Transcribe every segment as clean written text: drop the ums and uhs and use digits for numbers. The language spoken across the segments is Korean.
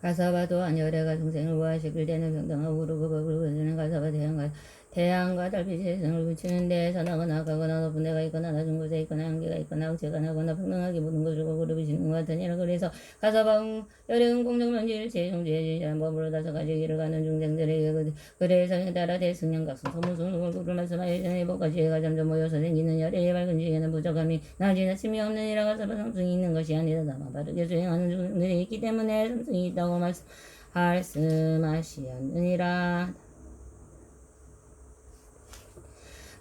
가사바 또한 열애가 중생을 구하시길 때는 평등하고 그르고 법을 구하시는 가사바 태양과 달빛이 세상을 비추는 데 산하거나 가거나 높은 데가 있거나 낮은 곳에 있거나 한계가 있거나 억제가 나거나 평등하게 모든 것을 거꾸로 비치는 것 같으니라. 그래서 가사방 열애은 공정면지일 제종제의 지시한 법으로 다섯가지 길을 가는 중생들에게 그래서 따라 대승령각성 소무승 얼굴을 말씀하여 전에 법까지가 점점 모여서 생기는 열애의 밝은 지혜는 부족함이 나지나침이 없는 이라. 가사바 삼승이 있는 것이 아니라 다만 바르게 수행하는 중생들이 있기 때문에 삼승이 있다고 말씀하시었느니라.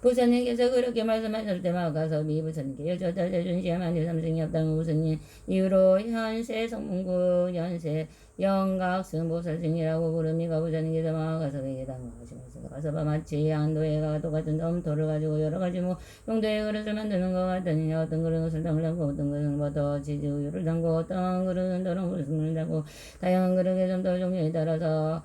부처님께서 그렇게 말씀하실 때마다 가서 미부처님께 여쭈었다. 준시야만유 삼승이 없다는 무슨 이유로 현세 성문구 현세 영각승보살승이라고 부릅니까? 부처님께서 마가서에게 당하시면서 가서봐 마치 안도에 가도 같은 점토를 가지고 여러 가지 용도의 그릇을 만드는 것 같으니 어떤 그릇은 땅을 담고 어떤 그릇은 버터 치즈 우유를 담고 어떤 그릇은 더러운 물을 담고 다양한 그릇의 점토 종류에 따라서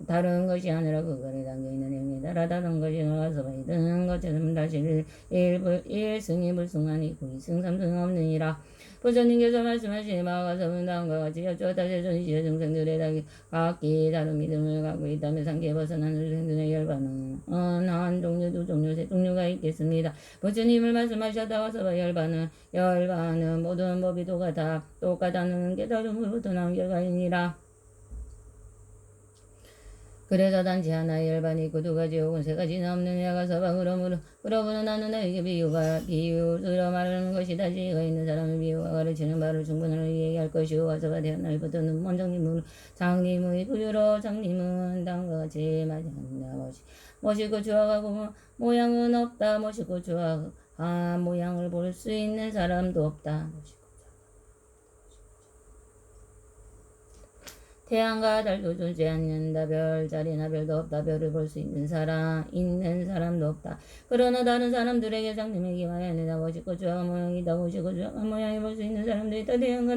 다른 것이 아니라 그거에 담겨있는 행위에 따라 다른 것이 나가서 이든 것처럼 다시 일승이 불승하니 이승 삼승 없느니라. 부처님께서 말씀하신 마가서는 다음과 같이 여쭈었다. 세존시의 중생들의 각기 다른 믿음을 갖고 있다며 상계에 벗어나는 중생들의 열반은 한 종류, 두 종류, 세 종류가 있겠습니다. 부처님을 말씀하셨다가 서봐 열반은 모든 법이 똑같다는 깨달음으로부터 나온 결과이니라. 그래서 단지 하나의 열반이 있고 두 가지 혹은 세 가지는 없느냐. 가서봐 그러므로 나는 너에게 비유로 말하는 것이다. 지혜가 있는 사람의 비유가 가르치는 바를 충분하게 얘기할 것이고. 가서봐 대한날부터는 원장님은 장님의 부유로 장님은 다음과 같이 맞이한다. 멋있고 추악하고 모양은 없다. 멋있고 추악한 모양을 볼 수 있는 사람도 없다. 태양과 달도 존재 않는다. 별자리나 별도 없다. 별을 볼 수 있는 사람도 없다. 그러나 다른 사람들에게 장님에게 와야 한다. 멋있고 추악한 모양이다. 멋있고 추악한 모양을 볼 수 있는 사람도 있다. 태양과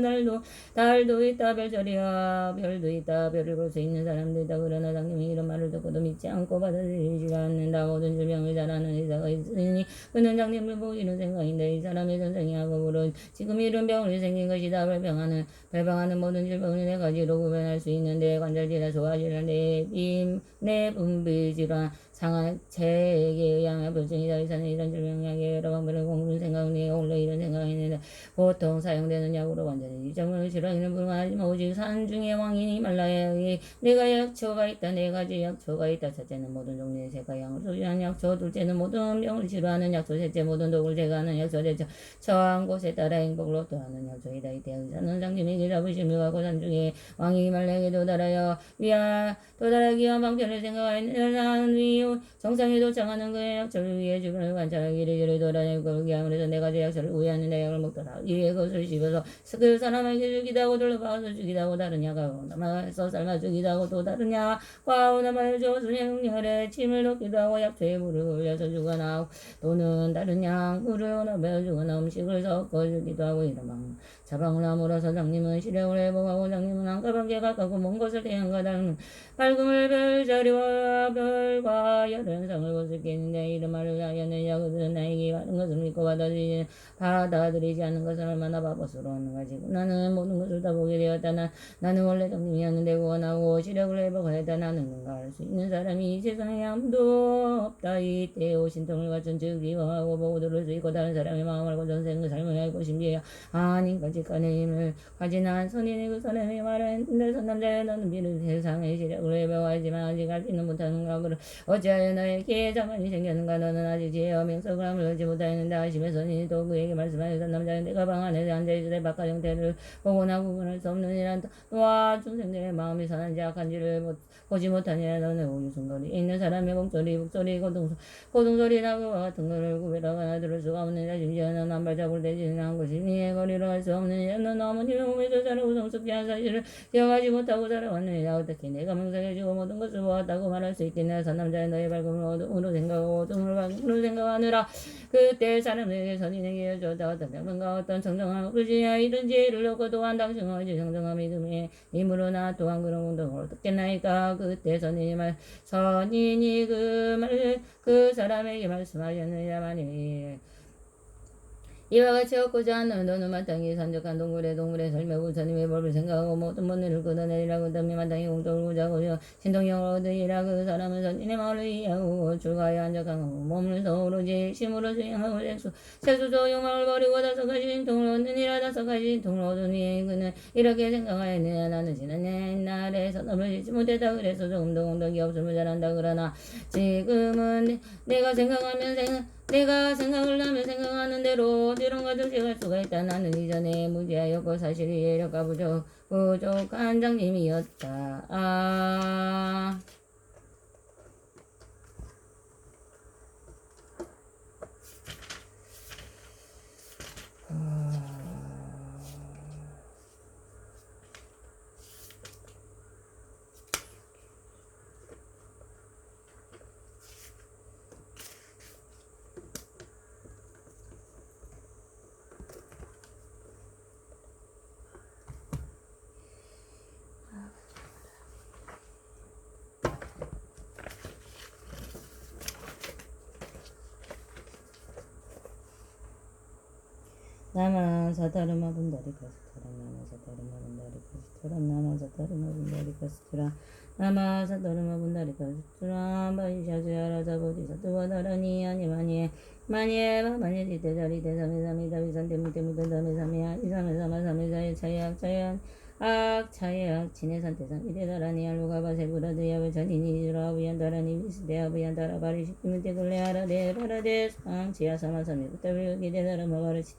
달도 있다. 별자리와 별도 있다. 별을 볼 수 있는 사람도 있다. 그러나 장님이 이런 말을 듣고도 믿지 않고 받아들이지 않는다. 모든 질병을 잘 아는 의사가 있으니 그는 장님을 보고 이런 생각인데 이 사람의 전생이 하고으로 지금 이런 병을 생긴 것이다. 발병하는 모든 질병을 네 가지로 구별할 수 있는데 관절질환, 소화질환, 내 분비질환, 상한 체액에 의한 불증이다. 의사는 이런 질병약에 여러 방법을 공부는 생각에 원래 이런 생각이는데 보통 사용되는 약으로 완전히 이 점을 치료하기는 불가하지만 오직 산 중에 왕인 히말라야에 네가 약초가 있다. 네 가지 약초가 있다. 첫째는 모든 종류의 색깔향을 소유한 약초, 둘째는 모든 병을 치료하는 약초, 셋째 모든 독을 제거하는 약초, 넷째 처한 곳에 따라 행복을 얻도하는 약초이다. 이때 의사는 장님에게 잡으심을 갖고 산 중에 왕이 히말라야에 도달하기 위한 방편을 생각하는 이유 정상에 도착하는 그의 약초를 위해 주변을 관찰하기 이리저리 돌아다니고 그러기 아무래도 네 가지 약초를 우회하는 내 약을 먹더라. 이에 그것을 씹어서 그 사람에게 주기도 하고 둘러박아서 주기도 하고 다른 약하고 남아서 삶아 주기도 하고 또 다른 약과 남아서 순행열에 침을 넣기도 하고 약초에 물을 올려서 주거나 또는 다른 약물을 넣어 주거나 음식을 섞어 주기도 하고 이런 방 자방을 함으로써 장님은 시력을 회복하고 장님은 한가방에 가깝고 먼 곳을 태양과 다른 밝음을 별자리와 별과 열현상을 볼 수 있겠는데 이런 말을 하여는 야그들은 나에게 많은 것을 믿고 받아들이지 않는 것은 얼마나 바보스러웠는가지. 나는 모든 것을 다 보게 되었다. 나는 원래 장님이었는데 구원하고 시력을 회복하였다. 나는 뭔가 할 수 있는 사람이 이 세상에 아무도 없다. 이때 오신통을 갖춘 즉 이거하고 보고 들을 수 있고 다른 사람의 마음을 알고 전생의 삶을 알고 신비해야 아닌까지 간의 힘을 가진 한 선인의 그 사람의 말은 내 선남자여 너는 비는 세상의 시력을 회복하지만 아직 알지는 못하는가. 어찌하여 너에게 자만이 생겼는가. 너는 아직 지혜와 명석함을 얻지 못하였는데 하시며 선인이 또 그에게 말씀하여 선남자여 내가 방 안에 앉아있으되 바깥 형태를 보거나 구분할 수 없느니라. 너와 중생들의 마음이 선한지 악한지를 보지 못하니라. 너는 우유순거리 있는 사람의 목소리 북소리 고동소리나 그와 같은 것을 구별하거나 들을 수가 없느니라. 심지어 넌 한 발자국을 떼지는 한 것이 네 거리로 할 수 없느니라. 넌 어머니의 몸에서 자라고 성숙히 한 사실을 기억하지 못하고 살아왔느니라. 어떻게 내가 명상해주고 모든 것을 보았다고 말할 수 있겠냐. 선남자의 너의 밝음을 어둠으로 생각하고 어둠을 밝음으로 생각하느라. 그때 사람에게 선인에게 여쭈었다. 어떤 평등과 어떤 정정함 그지야 이런 지혜를 얻고 또한 당신과 어찌 정정함 믿음의 힘으로 나 또한 그런 공덕을 얻겠나이까. 그때 선인이 그 사람에게 말씀하셨느니라. 만일 이와 같이 얻고자 하는 너는 마땅히 산적한 동물의 설매 부처님의 법을 생각하고 모든 번뇌를 끊어내리라. 그 다음에 마땅히 공덕을 구자고 신동영을 얻으리라. 그 사람은 선진의 마을을 이해하고 출가하여 안적하고 몸을 서오르지 심으로 수행하고 세수조 욕망을 버리고 다섯가지 통을 얻느니라. 다섯가지 통을 얻으니 그는 이렇게 생각하였느냐. 나는 지난 옛날에 선업을 짓지 못했다. 그래서 조금도 공덕이 없음을 잘한다. 그러나 지금은 내가 생각을 하면 생각하는 대로 이런가 조직할 수가 있다. 나는 이전에 무지하였고 사실이 예력과 부족한 장님이었다. 나마 사타르마 분다리 카스트라 나마 사타르마 분다리 카스트라 나마 사타르마 분다리 카스트라 나마 사타르마 분다리 카스트라 바이샤주야라자 보디사투와 다라니 아니마니에 마니에 지테자리 대사메사미다 비산테 무테무테 다메사미야 이사메사마 사메자에 차약 차약 지네산 대상 이데다라니 알루가바 세부라드야베 자니니 주라부얀 다라니 비스데아부얀 다라바리 시키무테 글레아라 데바라데 지야사마사미 부타비요기 데다라마바르시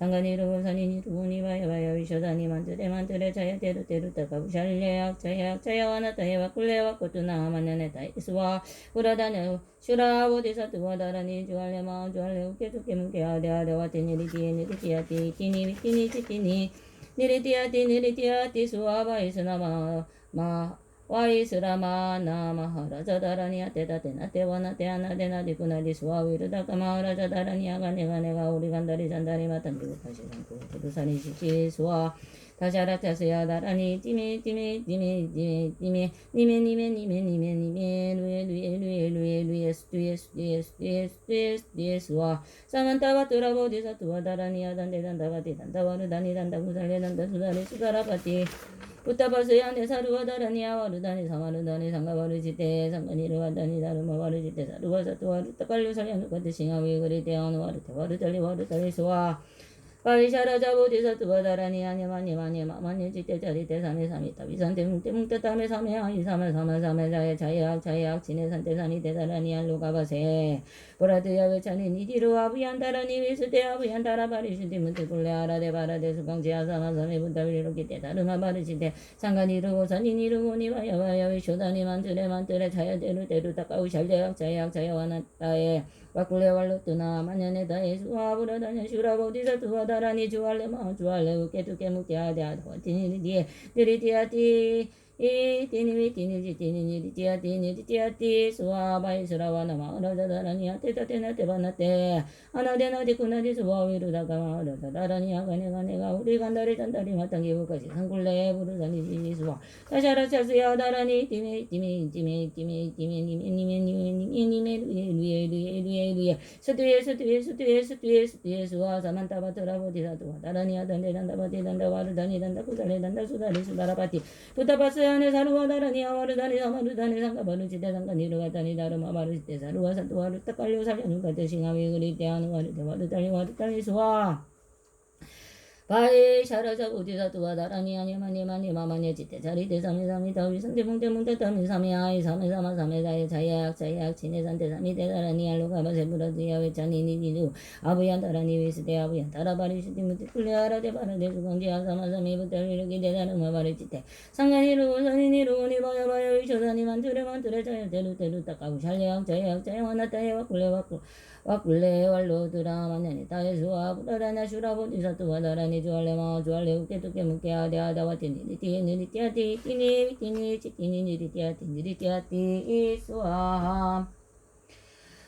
상간이 이루고 산이 이루고니 바야바야 위쇼다니 만들에 자야 때루 따가부 샬레약 자야 와나타해와 꿀레와 꽃두나 만년에다 이스와 우라다네 슈라보디사투와 다라니 주알레마 주알레 우케투케 문케 아데아데와 테니리티에 니리티아티 티니 니리티아티 수아바이스나마 와이스라마 나마하라자다라니야 테다테나 테아나데나디쿠나디 수아위르다카 마하라자다라니야가 내가 우리 간다리 잔다리 마탄디고 다시 상고 부두산이 시시 수아 다샤라차스야 다라니 띠메 루에 수아 사만타바 뚜라보디사투와 다라니야 단데단다바디 단다와르 다니 단다 구살레 단다 수다리 수다라바티 부타바스야 네사루와 다라니야 와르다니 사마르다니 상가바르지테 상가니르와다니 다르마바르지테 사루와사투와르 따깔루 살야누카테 싱하위 그리테 아누와르테 와르달리 수아 바이샤라자보디사투와 다라니 아니마니 지테 자리테 사메사미타 비산테 뭉테 타메 사메아 이사메 자에 차약 지네산테 사니 데다라니 알루가바세 보라드야 베차니 니디루 아부얀 다라니 위스데 아부얀 다라바리시디 문테 굴레아라데 바라데 수강지아사마 사메 분타비리로기 데다르마 바르시데 상가니르고 사니니르고 니바야바야 위쇼다니 만트레 차야데루 따까우 샬레약 차야 와나타에 와꿀레왈로뚜나 마냐네다에 수아부라다냐 슈라보디사투와 다라니 주알레마 우케투케 무케아데아도와 티니리디에 니리디아티 티니리티아티 수아바이스라와 나마 어라자다라니야 테타테나 테바나테 아나데나디쿠나디 수아위루다가 어라자다라니야 내가 우리 간다리 잔다리 마땅기부까지 상굴레 부르다니 수아 다샤라차스야 다라니 티메 루에 스투에 수아 사만타바트라보디사투와 다라니야 단데단다바디 단다와르 다니 단다 구살레 단다 수다리 수다라바티 부타바스야 네 사루와 다라니야 와르다니 사마르다니 상가바르지대 상가니르가다니 다르마바르지대 사루와 사투와르 따깔려 살려누가테 싱하위 그리테 아누와르테 와르다니 수아 바이샤라자 보디사투와 다라니 아니마니 마마니 지테 자리테 사미사미 다위산테 뭉테 타미 사미아이 사메사마 사메자에 차약 지네산테 사미테 다라니 알루가바 세부라드야 외차니니 니두 아부얀 다라니 위스데 아부얀 다라바리시티 무티 꿀레아라데 바라데 수강지 아사마사미 부타리르기 데다르마 바리지테 상가니르고 사니니르고 니바야바야 위쇼다니 만트레 차야 데루 따까우 샬레약 와나타에와 꿀레 왈로드라 마냐니 타에수아 부라다냐 슈라보디사투와 다라니 주알레마 우케투케 무케아데아다와 티니리티아티 니리티아티 수아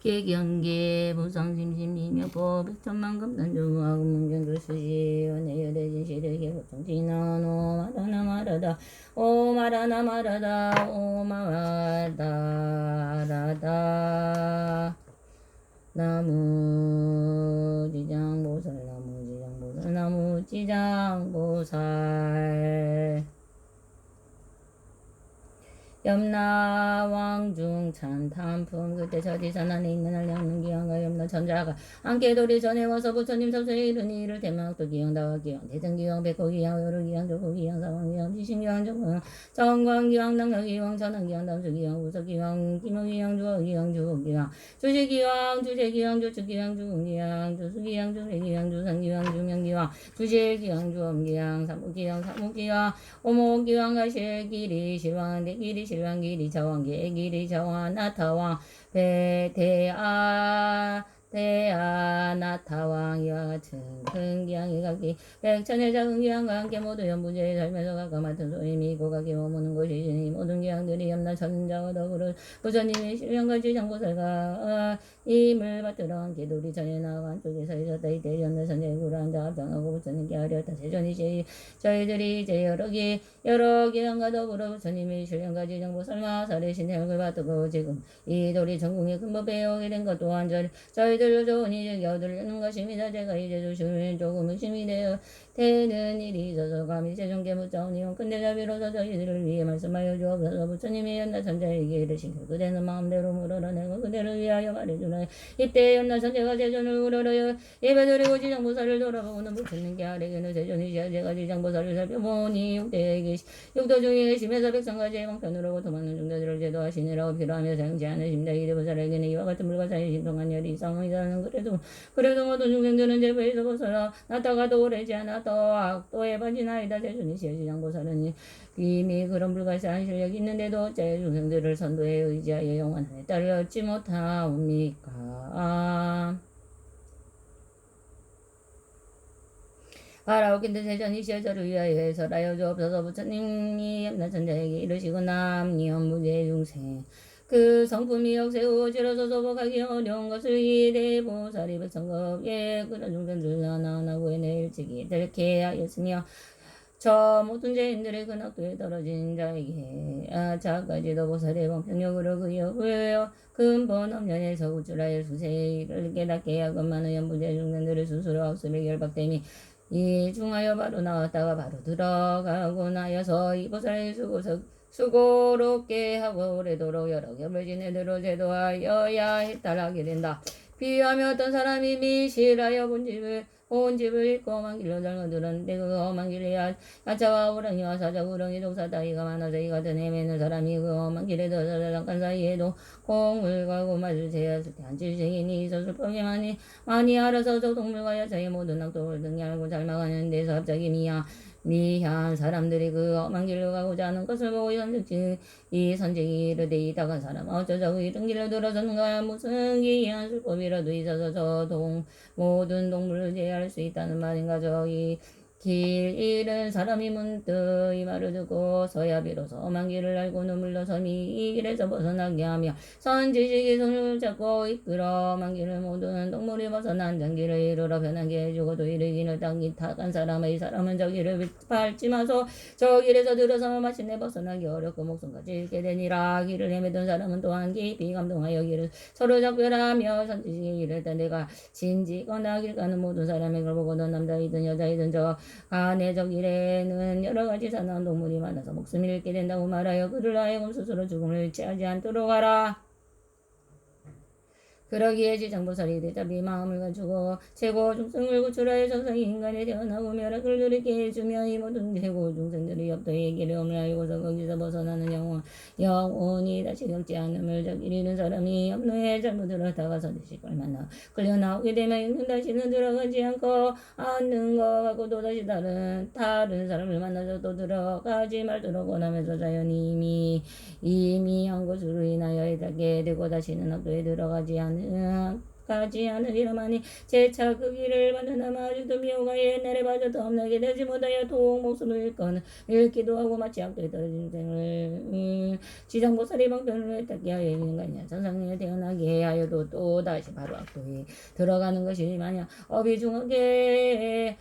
계경계 무상심심이며 백천만금단중하고 문경글수지 원해여대진 시대계 보통지난 오마라나 마라다 오마라나 마라다 오마라다라다 나무지장보살 나무지장보살 나무지장보살 염라왕중 참탄품 그때 저지선 안에 있는 한량는 기왕과 염라 천자가 안개돌이 전에 와서 부처님 섭세에 이르니 이를 대망도 기왕다와 기왕 대전기왕 백호기왕 여루기왕 조고기왕 사왕기왕 지신기왕 정광기왕 낭여기왕 전환기왕 담수기왕 우석기왕 기모기왕 주어기왕 주호기왕 주시기왕 주재기왕 주축기왕 주음기왕 주수기왕 주세기왕 주상기왕 주명기왕 주실기왕 주엄기왕 사무기왕 사무기왕 오목기왕 가실기리 실왕 대기리 실왕기리 자왕기 애기리 자왕 나타왕 대아 나타왕 이와 같은 큰 기왕이 각기 백천의 작은 기왕과 함께 모두 연부제에 살면서 각각 맡은 소임이 있고 각기 머무는 곳이시니 모든 기왕들이 염라 천자와 더불어 부처님의 실령같이 장보살과 임을 받들어 함께 도리 전에 나와 안쪽에서 있었다. 이때 염라 천자의 구를 앉아 합당하고 부처님께 하렸다. 세존이 저희들이 이제 여러 기왕과 더불어 부처님의 실령같이 장보살과 살이신 행을 받들고 지금 이 도리 전공의 근법에 오게 된 것 또한 저희들로 좋으니 여들는 것입니다. 제가 이제 조심히 조금 의심이 되는 일이 있어서 감히 세종께 묻자오니 근데 자비로서 저희들을 위해 말씀하여 주옵소서. 부처님이 연나 천자에게 이르시길 그대는 마음대로 물어라내고 그대를 위하여 말해주라. 이때 연나 천자가 세존을 물어라여 예배드리고 지장보살을 돌아보고는 부처님께 아래게는 세존이시여 제가 지장보살을 살펴보니 육도 중에 심해서 백성까지 방편으로 고통하는 중자들을 제도하시니라고 필요하며 사용치 않으십니다. 이대보살에게는 이와 같은 불가사의 신통한 열이 이상이라는 그래도 모든 중생들은 제부에서 벗어나 나타가도 오래지 않아 또에 빠지나이다. 세존이시여 지장보살은 이미 그런 불가사한 실력이 있는데도 어째 중생들을 선도에 의지하여 영원한 딸을 얻지 못하옵니까? 바라오긴데 세존이시여 저를 위하여 해설하여 주옵소서. 부처님이 염라천자에게 이르시고 남니엄무제 중생 그 성품이 역세우지로서 소복하기 어려운 것을 이대보살이 백성급에 그런 중생들 하나하나 구해내 일찍이 들게 하였으며 저 모든 죄인들의 근학도에 떨어진 자에게 자까지도 보살의 방편력으로 그여 근본 업련에서 구출하여 수세를 깨닫게 하건만은 연부제 중생들의 스스로 학습에 결박됨이 이 중하여 바로 나왔다가 바로 들어가고 나여서 이 보살의 수고롭게 하고 오래도록 여러 겹을 지내도록 제도하여야 해탈하게 된다. 비하며 어떤 사람이 미실하여 본집을 잃고 험한 길로 달려들었는데 그 험한 길에 야차와 우렁이와 사자 우렁이 독사 따위가 많아서 이 같은 헤매는 사람이 그 험한 길에 들어서 잠깐 사이에도 공을 걸고 마주쳐야을 때 한칠생이니 있었을 뻔히 많이 알아서 저 동물과 야차의 모든 낙도를 등에 알고 잘 막아내는 데서 갑자기 미한 사람들이 그 험한 길로 가고자 하는 것을 보고 이 선생이 이르되 이 다간 사람 어쩌자고 이런 길로 들어서는가. 무슨 기이한 술법이라도 있어서 저 모든 동물을 제어할 수 있다는 말인가. 저기 길 잃은 사람이 문득 이 말을 듣고 서야 비로소 험한 길을 알고는 물러서니 이 길에서 벗어나게 하며 선지식이 손을 잡고 이끌어 험한 길을 모든 동물이 벗어난 장길을 이르러 편하게 해주고도 이르기는 땅이 탁한 사람의 이 사람은 저 길을 밟지 마소 저 길에서 들어서 마침내 벗어나기 어렵고 목숨까지 잃게 되니라. 길을 헤매던 사람은 또한 깊이 감동하여 길을 서로 작별하며 선지식이 이르다 내가 진지거나 길 가는 모든 사람의 걸 보고는 남자이든 여자이든 저 간해적 일에는 여러 가지 사나운 동물이 많아서 목숨을 잃게 된다고 말하여 그를 하여금 스스로 죽음을 취하지 않도록 하라. 그러기에 지장보살이 대답이 마음을 갖추고 최고 중생을 구출하여 정상이 인간에 태어나고 멸악을 누리게 해주며 이 모든 최고 중생들이 엽도의 길을 오므라이고서 거기서 벗어나는 영혼이 다시 겪지 않음을 저기리는 사람이 염로에 잘못 들어다가서 대식을 만나 끌려 나오게 되면 영혼 다시는 들어가지 않고 않는 것 같고 또다시 다른 사람을 만나서 또 들어가지 말도록 원하면서 자연히 이미 한 것으로 인하여 해답게 되고 다시는 학도에 들어가지 않으리라마니 재차 그 길을 만나나 마주도 미호가 옛날에 빠져도 없나게 되지 못하여 통 목숨을 잃기도 하고 마치 학도에 떨어진 생을 지장보살이 방편으로 닦게 하여 있는 거냐. 천상에 태어나게 하여도 또 다시 바로 악도에 들어가는 것이 마냥 업이 중하게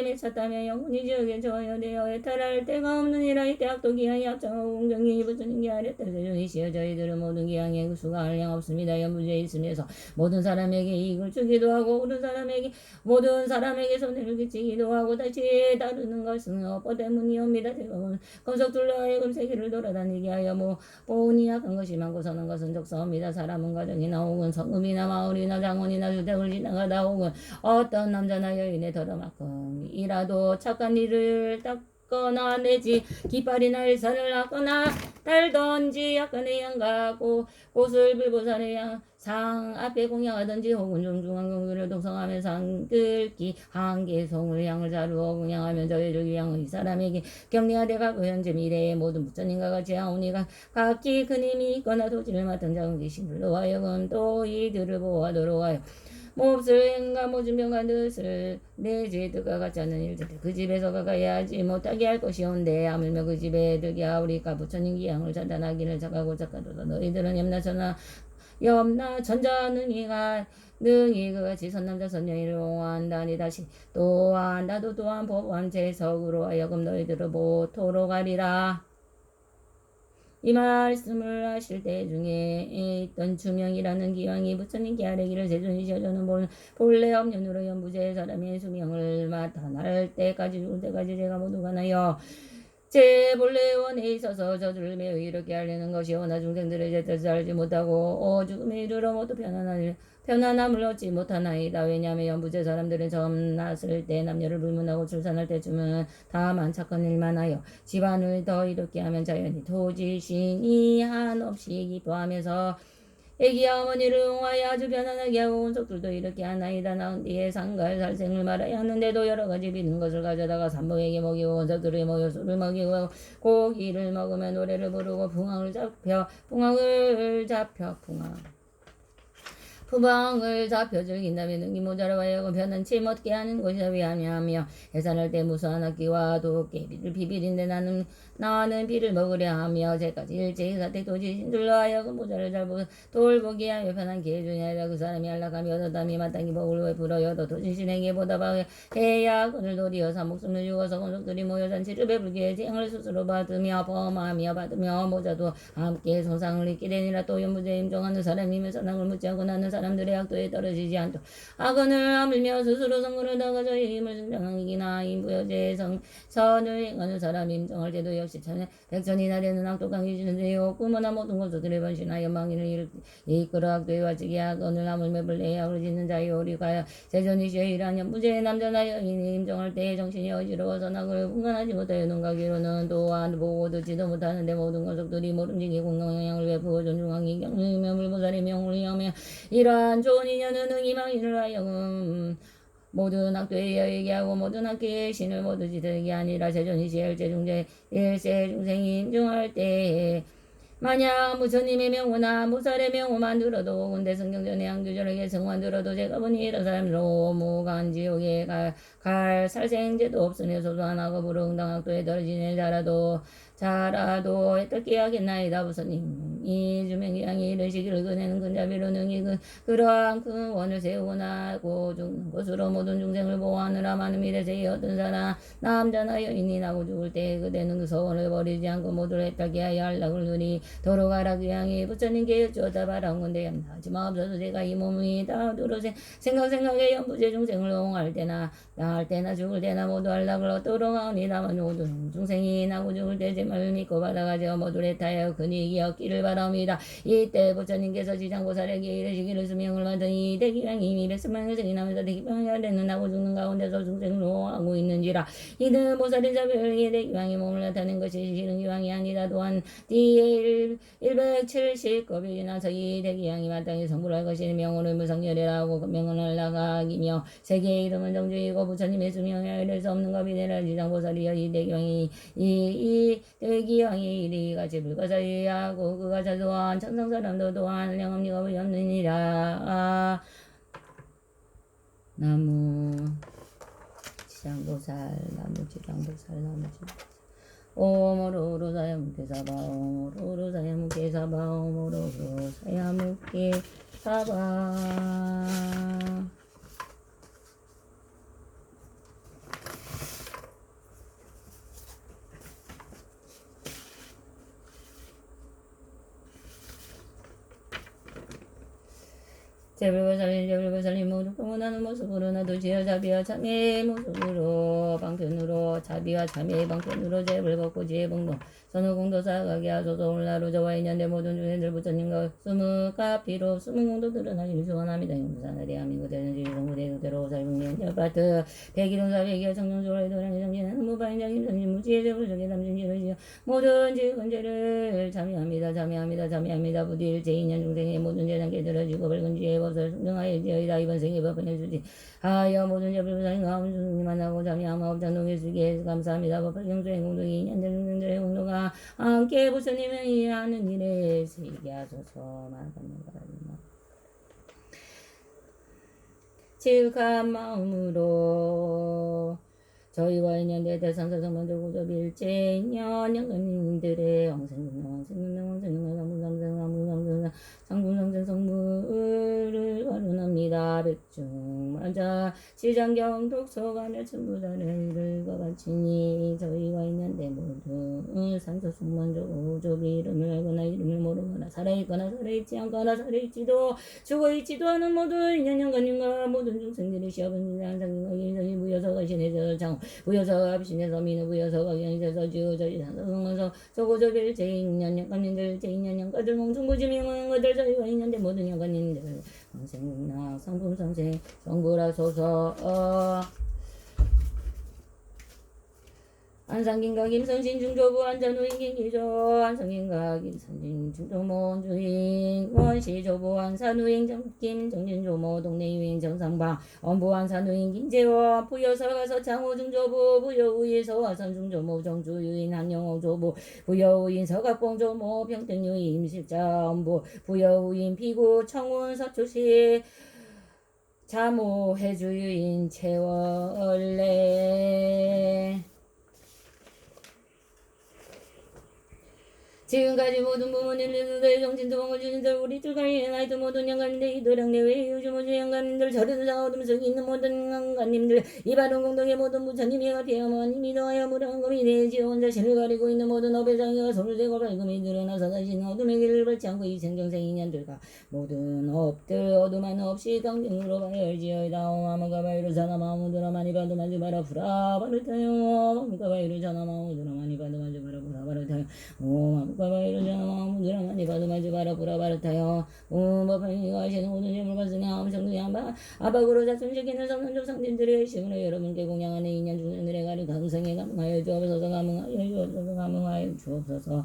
맺혔다며 영혼이 지옥에 저여되어 해탈할 데가 없느니라. 이때 악도 기한이 합장하고 공정이 부처님 기하려 때세존이시여 저희들은 모든 기한의 수가 한량 없습니다. 연부지에 있으면서 모든 사람에게 이익을 주기도 하고 모든 사람에게 손해를 끼치기도 하고 다시 다루는 것은 업보 때문이옵니다. 제가 건석둘러 하여금 세계를 돌아다니게 하여 보온이 약한 것이 많고 선한 것은 적사옵니다. 사람은 가정이나 혹은 성읍이나 마을이나 장원이나 주택을 지나가다 혹은 어떤 남자나 여인의 더러만큼이라도 착한 일을 거나 내지 깃발이나 일산을 하거나 달던지 약간의 양가고 꽃을 불고 상 앞에 공양하든지 혹은 종중한 경주를 독성하며 상 뜰기 한개송을 향을 자루어 공양하며 저희를 양은 이 사람에게 경리하되 가고 현재 미래의 모든 부처님과 같이 하오니가 각기 큰 힘이 있거나 도지를 맡은 작은 귀신들로 하여금 또 이들을 보호하도록 하여 몹쓸 행과 모진 병과 뜻을 내지 뜻과 같지 않은 일들을 그 집에서 가까이 하지 못하게 할 것이온데 하물며 그 집에 들게 하오리까. 부처님 기양을 찬탄하기를 착하고 착하도다. 너희들은 염나 전자능이가 능히 그같이 선남자 선녀인을 옹호한다니. 다시 또한 나도 또한 법원 재석으로 하여금 너희들을 보토록 하리라. 이 말씀을 하실 때 중에 있던 주명이라는 기왕이 부처님께 아뢰기를 세존이시여 저는 본래 업년으로 연부제의 사람의 수명을 나타날 때까지 죽을 때까지 제가 모두 가나요 제 본래 원에 있어서 저주를 매우 이렇게 하려는 것이오나 중생들의 죄뜻을 알지 못하고 죽음에 이르러 모두 편안함을 얻지 못하나이다. 왜냐하면 연부제 사람들은 처음 났을 때 남녀를 불문하고 출산할 때쯤은 다만 착한 일만 하여 집안을 더 이롭게 하면 자연히 도지신이 한없이 기뻐하면서 애기야 어머니를 응하여 아주 편안하게 하고 온속들도 이렇게 하나이다. 나온 뒤에 상갈 살생을 말아야 하는데도 여러 가지 비는 것을 가져다가 산모에게 먹이고 온속들을 먹여 술을 먹이고 고기를 먹으며 노래를 부르고 풍악을 잡혀 즐긴다면 능히 모자라 하여금 편안치 못게 하는 것이라. 왜냐하며 해산할 때 무수한 악기와 도깨비를 비비린데 나는 비를 먹으려 하며 제까지 일제히 사택 도지신들로 하여금 모자를 잘 돌보게 하여 편안케 해주냐 하라. 그 사람이 안락하며 얻었다미 마땅히 복을 베풀어여 도 도지신에게 보답해야 그를 도리어서 목숨을 죽어서 건속들이 모여 잔치를 베풀게 재앙을 스스로 받으며 범하며 받으며 모자도 함께 손상을 입게 되니라. 또 연부제에 임종하는 사람이며 선악을 묻지 않고 나는 사람들의 악도에 떨어지지 않도록 악언을 하물며 스스로 선거를 다가져 힘을 승장하기나 인부여제의 선을 행하는 사람 임정할 때도 역시 백천이나 되는 악독한 귀신들이 없구머나 모든 것들을 번신하여 망인을 이끌어 악도에 와지게 악언을 하물며 불내에 악을 짓는 자의 오리가여 세존이시여 이러한 연부제의 남자나 여인이 임정할 때에 정신이 어지러워서 악을 분간하지 못하여 눈과 귀로는 또한 보고 듣지도 못하는데 모든 것들이 모름지기 공경영향을 베푸고 존중하기 경륜이며 물보살의 명을 위하며 이러한 좋은 인연은 응이망인을 하여금 모든 악도에 여의게 하고 모든 악기의 신을 모두 지들게 아니라 세존이시여 일세 중생이 인중할 때에 만약 부처님의 명호나 무살의 명호만 들어도 군대 성경전의 양규절에게 성만 들어도 제가 보니 이런 사람으로 무간지옥에 갈 살생제도 없으며 소소한 악업으로 응당악도에 떨어지는 자라도 어떻게 하겠나이다. 부처님 이 주명기양이 이르시기를 그네는 근자비로 능히 그러한 큰 원을 세우고 죽는 것으로 모든 중생을 보호하느라 많은 미래세에 어떤 사람 남자나 여인이 나고 죽을 때 그대는 그 서원을 버리지 않고 모두를 해탈게 하여 안락을 누리 도로가라. 귀양이 부처님께 여쭈었다 바라온 건데 염려하지 마옵소서. 제가 이 몸이 다도로 생각에 연부제 중생을 옹할 때나 나할 때나 죽을 때나 모두 안락을 얻도록 하오니다만 모든 중생이 나고 죽을 때 제 말을 믿고 받아가지고 모두를 해탈하여 근익이 얻기를 바라옵니다. 이때 부처님께서 지장보살에게 이르시기를 수명을 받은 이 대기왕이 이미 백수만을 생기나면서 대기왕이 아래는 나고 죽는 가운데서 중생을 옹하고 있는지라. 이는 보살인 자별이 대기왕이 몸을 나타낸 것이 실은 기왕이 아니다. 또한 뒤에 170겁이 지나서 이 대기왕이 마땅히 성불할 것이니 명호를 무성열애라고 명언을 나가기며 세계의 이름은 정주이고 부처님의 수명에 이를 수 없는 겁이 되라. 지장보살이여 이 대기왕이 이 대기왕이 이리같이 불가사의하고 그가 자도한 천상사람도 또한 영업리가 없느니라. 나무 지장보살 나무 지장보살 나무 지장보살 오모로로 사야무게 사바 오모로로 사야무게 사바 오모로로 사야무게 사바. 제불고 살림 모두 공헌하는 모습으로 나도 지어 자비와 참회의 모습으로 방편으로 자비와 참회의 방편으로 제불 받고 지혜 봉동 선우공도 사가게 하소서. 오늘날 저와 인연대 모든 주인들 부처님과 스무가 비로 스무공도 드러나기를 소원합니다. 용부산의 대한민국 대전지 성구대 그대로 살문면 여파트 백일운사 백이여 청정조라의 도량의 정진하는 무바인장 임성진 무지의 제불 정계 남진지를 지어 모든 지은죄를 참여합니다. 부디 제2년 중생의 모든 재난께 들어지고 밝은 지혜의 법을 승정하여 지어이다. 이번 생의 법을 해주지 하여 모든 죄를 부산인 가운데 주님이 만나고 참여하옵자 농해주기에 감사합니다. 법을 경수의 공동이 인연들 중생들의 공동아 함께 부처님의 하는 일에 세게 하소서. 지극한 마음으로 저희와 인연대 대산사성만들 구조 일체 인연 영근님들의 상분상생 성물을 거론합니다. 백중만자 시장경 독서관의 천부단을 이룰과 바치니 저희와 인연대 모두 산소승만조 오조 이름을 알거나 이름을 모르거나 살아있거나 살아있지 않거나 살아있지도 죽어있지도 않은 모든 인연 영근님과 모든 중생들의 시합은 한상인과 인성이 무여서가 신해서 장 부여서가 합신해서 민우 부여서가 경에서 지우저리 산성만서 저고저별 제2년 영관님들 제2년 영가들 몽중부지명한 것들 저희와 있는데 모든 영관님들 성생나 성품성생 성부라소서. 안상긴각 임성신 중조부 안산우인긴기조 안성긴각 임성신 중조모 주인 원시조부 안산우인 정김 정진조모 동네유인 정상방 엄부 안산우인 김재원 부여서가서 창호 중조부 부여우인 서화선 중조모 정주유인 한영호조부 부여우인 서각봉조모 평택유인 임실자 엄부 부여우인 피구 청운 서초시 자모해주유인 채월래. 지금까지 모든 부모님들 정신도봉을 주신들 우리 줄가의 나이도 모든 영관님들 이도량 내외 요즘 모든 영관님들 절에서 어둠 속에 있는 모든 영관님들 이바른 공동의 모든 부처님이 가피하여 어머님이 더하여 무량금이 내지어 혼자 신을 가리고 있는 모든 업의장이가 손을 대고 밝음이 드러나서 다시는 어둠의 길을 밟지 않고 이 생정생 인연들과 모든 업들 어둠한 없이 강등으로 바열지어이다. 아무가바이로 자나마무드라 많이 받으마지 마라 브라바르타요 아무가바이로 자나마무드라 많이 받으마지 마라 브라바르타요 바바이로 자나마무드라 많이 받으마지 마라 브라바르타요 바바이가 하시는 모든 죄물 받으니 암성도의 아박으로 자손시키는 성난조 상진들의 시문을 여러분께 공양하는 인연 중생들의 가리 강성에 감하여 주옵소서. 감응하여 주옵소서.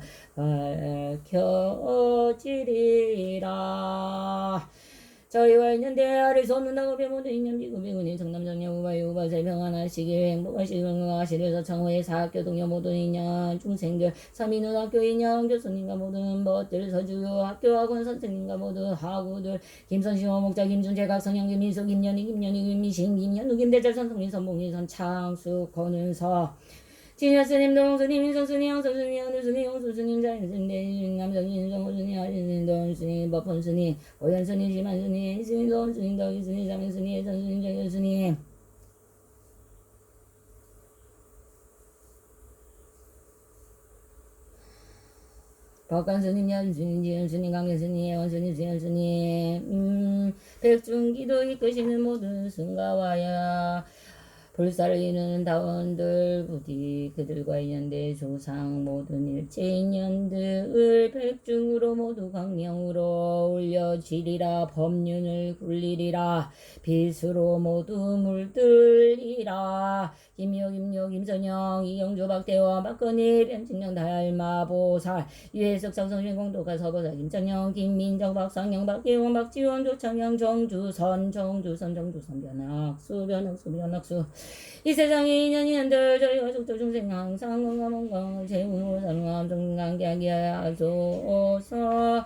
밝혀지리라. 저희와 있는데 아래 솟는다고 배모든 인념지구비군이 정남정녀 우바유우바세 평안하시길 행복하시길 건강하시려서 창호의 사학교 동료 모든 인연 중생들 삼인은 학교 인연 교수님과 모든 것들 서주요 학교 학원 선생님과 모든 학우들 김선시호 목자 김준재 각성형 김민수 김연희 김미신 김현우 김대철 선성민 선봉희선 창수 권은서 진여스님, 동수님, 인성수님, 영성수님, 연우수님, 영수수님, 자연수님, 남성님, 정호수님, 하진수님, 도원수님, 법헌수님, 오연수님, 심한수님, 이수님, 도원수님, 덕이수님, 장현수님, 예선수님, 정현수님 법관수님, 연수님, 지연수님, 강현수님, 예원수님, 수연수님 백중기도 이끄시는 모든 승가와야 불사를 이루는 다원들 부디 그들과 인연대 조상 모든 일체 인연들 백중으로 모두 강령으로 올려지리라. 법륜을 굴리리라. 빛으로 모두 물들리라. 김효 김선영 이영조 박대원 박건희 변칙령 달마보살 유해석 장성신 공도가 서보살 김창영 김민정 박상영 박계원 박지원 조창영 정주선 변학수 이 세상의 인연이 한들 저희 가족들 중생 항상 건강을 재우고 사랑함 정강하게 하소서.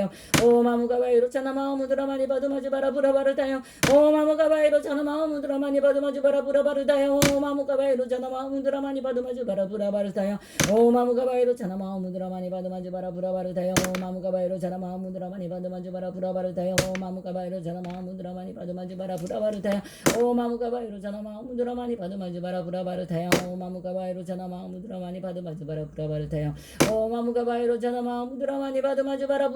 타요 오 마무가바이로 차나 마무드라 많이 받으마주 바라 브라바를 타요 오 마무가바이로 차나 마무드라 많이 받으마주 바라 브라바를 타요 오 마무가바이로 차나 마무드라 많이 받으마주 바라 브라바를 타요 오 마무가바이로 차나 마무드라 많이 받으마주 바라 브라바를 타요 오 마무가바이로 차나 마무드라 많이 받으마주 바라 브라바를 타요 오 마무가바이로 차나 마무드라 많이 받으마주 바라 브라바를 타요 오 마무가바이로 차나 마무드라 많이 받으마주 바라 브라바를 타요 오 마무가바이로 차나 마무드라 많이 받으마주 바라 브라바를 타요 오 마무가바이로 차나 마무드라 많이 받으마주 바라 브라